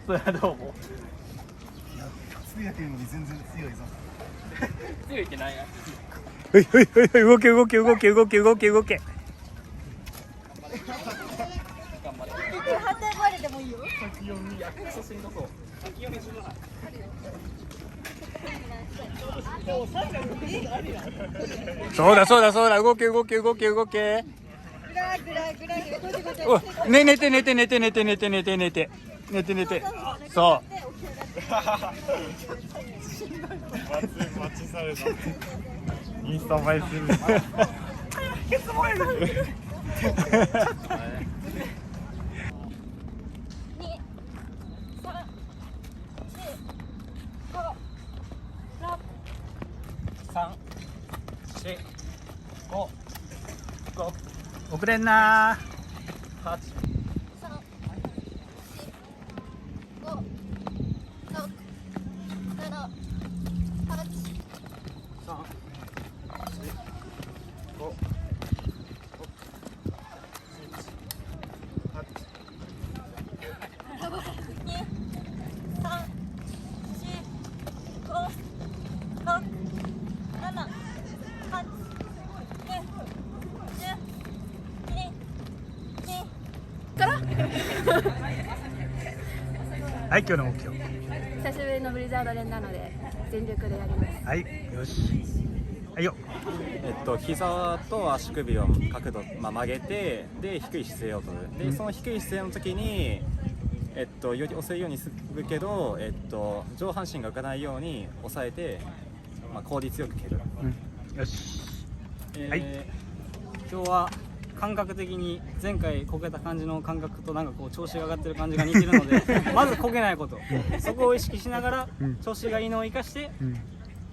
それはどうも。強いやけんのに全然強いぞ。強いってなんや。はいはいはいはい、動け動け動け動け動け動け。反対回りでもいいよ。先読みや。そうしんどそう。先読みしろない。そうだそうだそうだ、動け動け動け動け。ぐらぐらぐらぐらごちゃごちゃ。お、ね、寝て寝て寝て寝て寝て寝て寝て寝て寝て。そう。待ちされた。インスタ映えする。遅れんな8。はい、今日の目標。久しぶりのブリザード連なので全力でやります。はい、よし。はいよ。膝と足首を角度、曲げて、で低い姿勢を取る。で、その低い姿勢の時に、より押せるようにするけど、上半身が浮かないように抑えて、効率よく蹴る。よし。今日は感覚的に前回こけた感じの感覚となんかこう調子が上がってる感じが似てるのでまずこけないこと、そこを意識しながら調子がいいのを生かして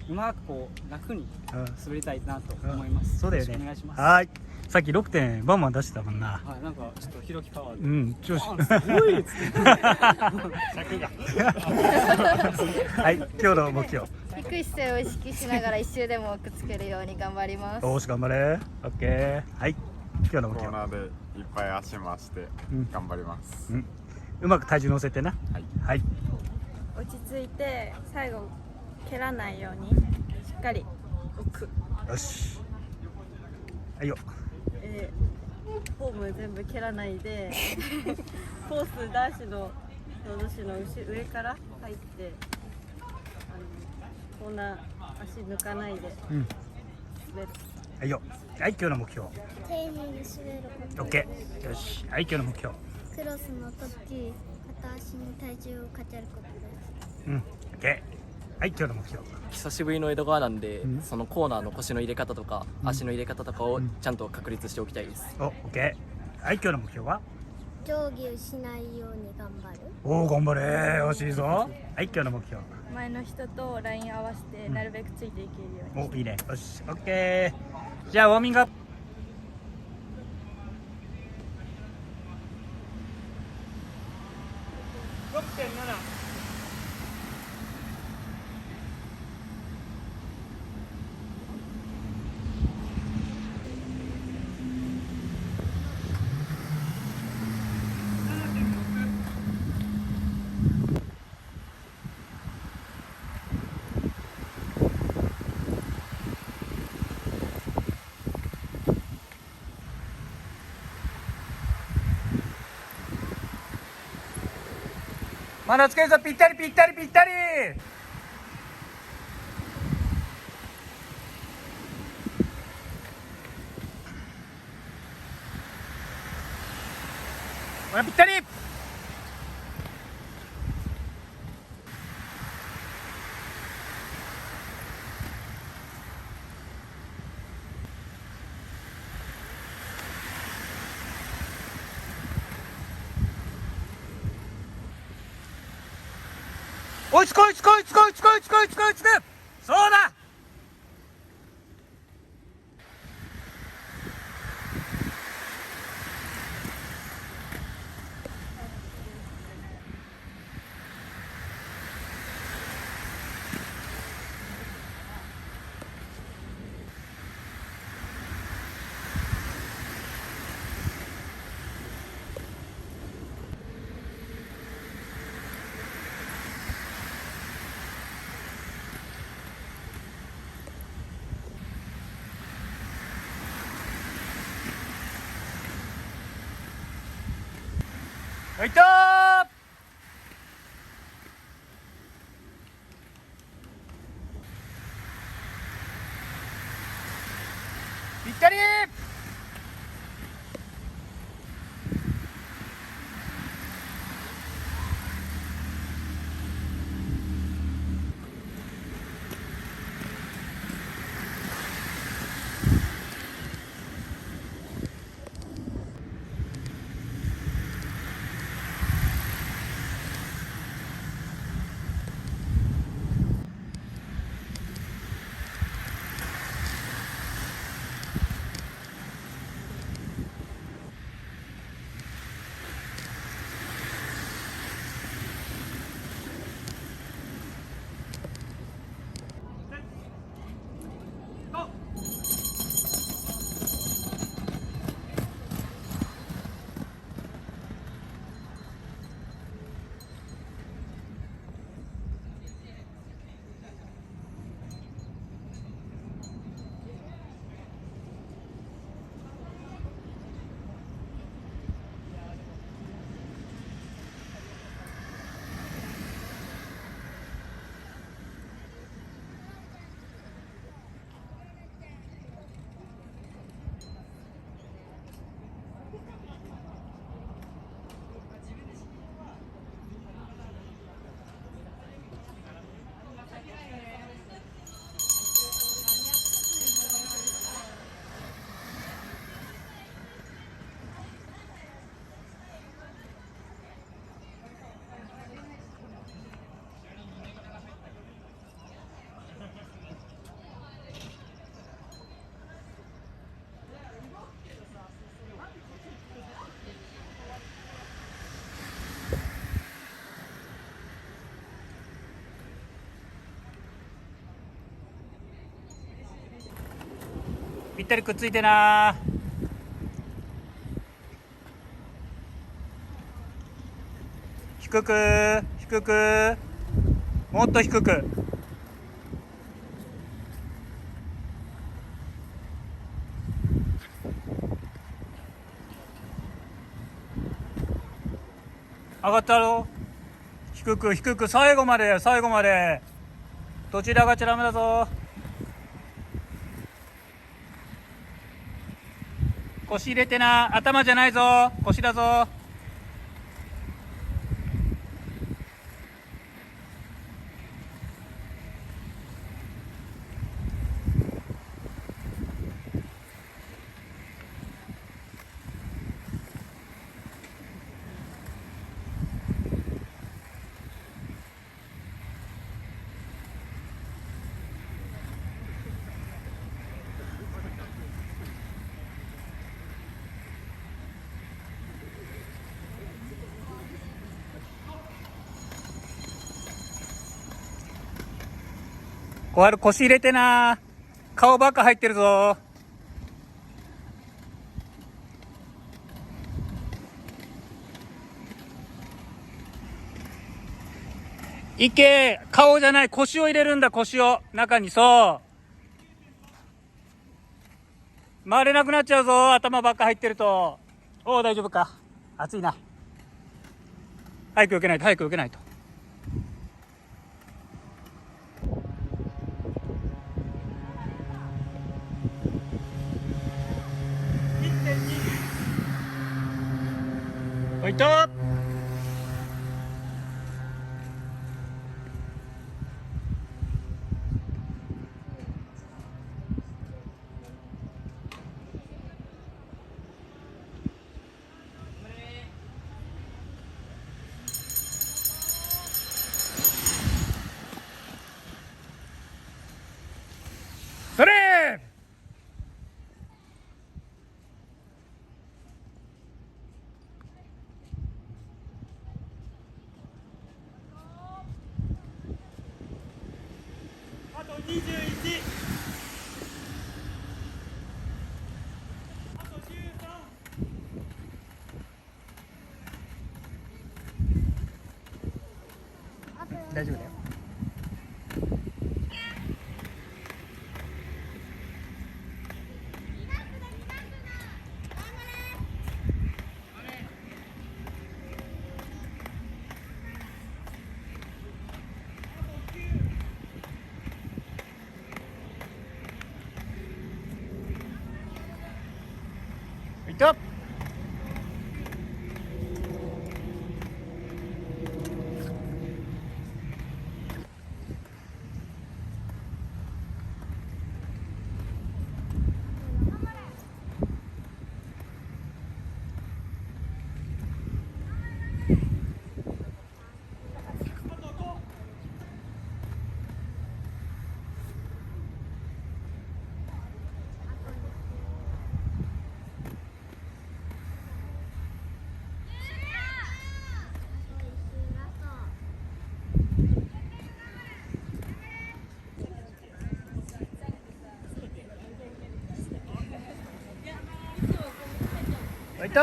うまくこう楽に滑りたいなと思います。そうだよね。よろしくお願いします。はい。さっき 6 点バンバン出してたもんな。はい、なんかちょっとひろきパワーで、うん、調子。すごいっつってはい、今日の目標。低い姿勢を意識しながら一周でもくっつけるように頑張ります。おーし、頑張れ。オッケー。はい、今日の目標。コーナーでいっぱい足回して頑張ります。うまく体重乗せてな。はい。はい。落ち着いて最後蹴らないようにしっかり置く。よし。はいよ。フォーム全部蹴らないでコース男子の上から入ってこんな足抜かないで滑る。はいよ。はい、今日の目標。丁寧に滑ること。オッケー。よし。はい、今日の目標。クロスの時、片足に体重をかけることです。オッケー。はい、今日の目標。久しぶりの江戸川なんで、そのコーナーの腰の入れ方とか、足の入れ方とかをちゃんと確立しておきたいです。お、オッケー。はい、今日の目標は。上下しないように頑張る。おお、頑張れ。惜しいぞ。はい、今日の目標。前の人とライン合わせてなるべくついていけるように。お、いいね。よし、オッケー。じゃあ、ウォーミングアップ。6.7。まだつけるぞ、ぴったりぴったりぴったり。ほら、ぴったり。追いつく追いつく追いつく追いつく追いつく追いつく追いつく。そうだ。ファイトー。ぴったり。ぴったりくっついてな。低く低く、もっと低く。上がったろ。低く低く、最後まで最後まで。どちらがちゃダメだぞ。腰入れてな。頭じゃないぞ、腰だぞ。小春腰入れてな。顔ばっか入ってるぞ。いけ。顔じゃない、腰を入れるんだ。腰を中に。そう回れなくなっちゃうぞ、頭ばっか入ってると。おお、大丈夫か。熱いな。早く受けないと、早く受けないと。おいと。それ。あと21。あと13。大丈夫だよ。ト。ファイト。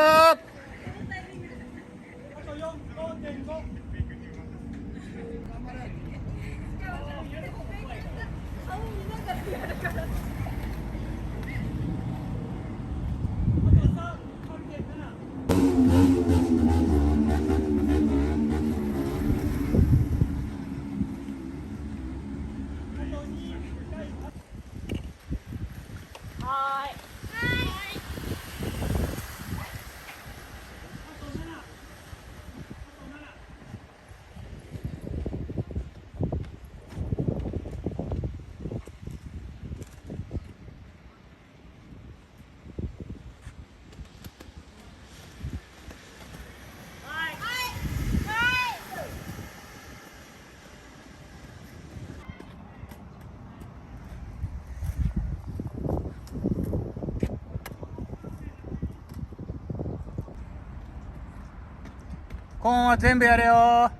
コーンは全部やれよ。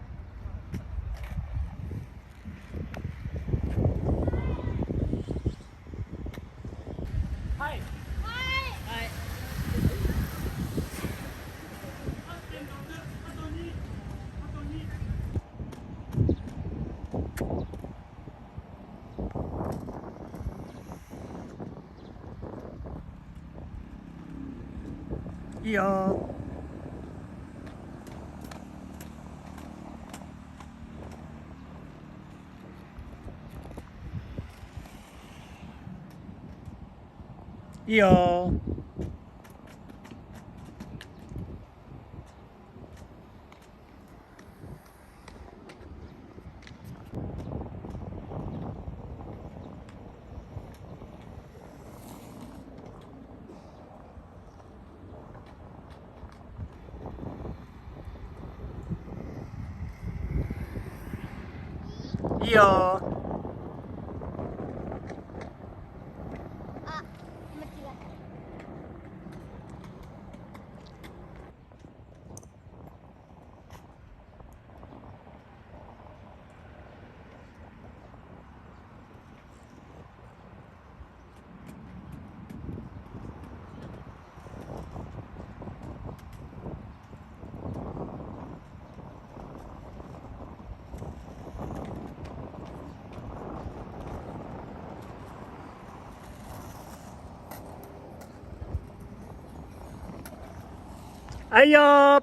いいよ。いいよ。いいよ。あ、間違えた。はいよー。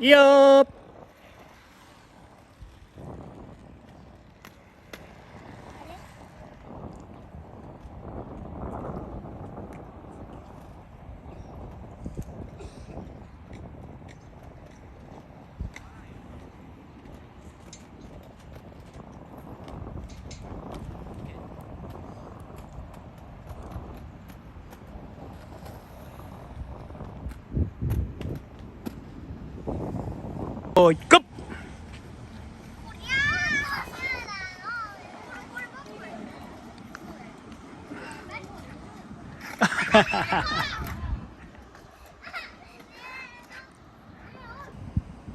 いいよー。おい、ゴッ。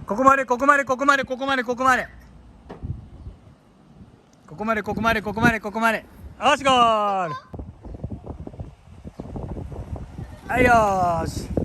ここまでここまでここまでここまでここまでここまでここまでここまでここまで。よしゴール。はいよーし。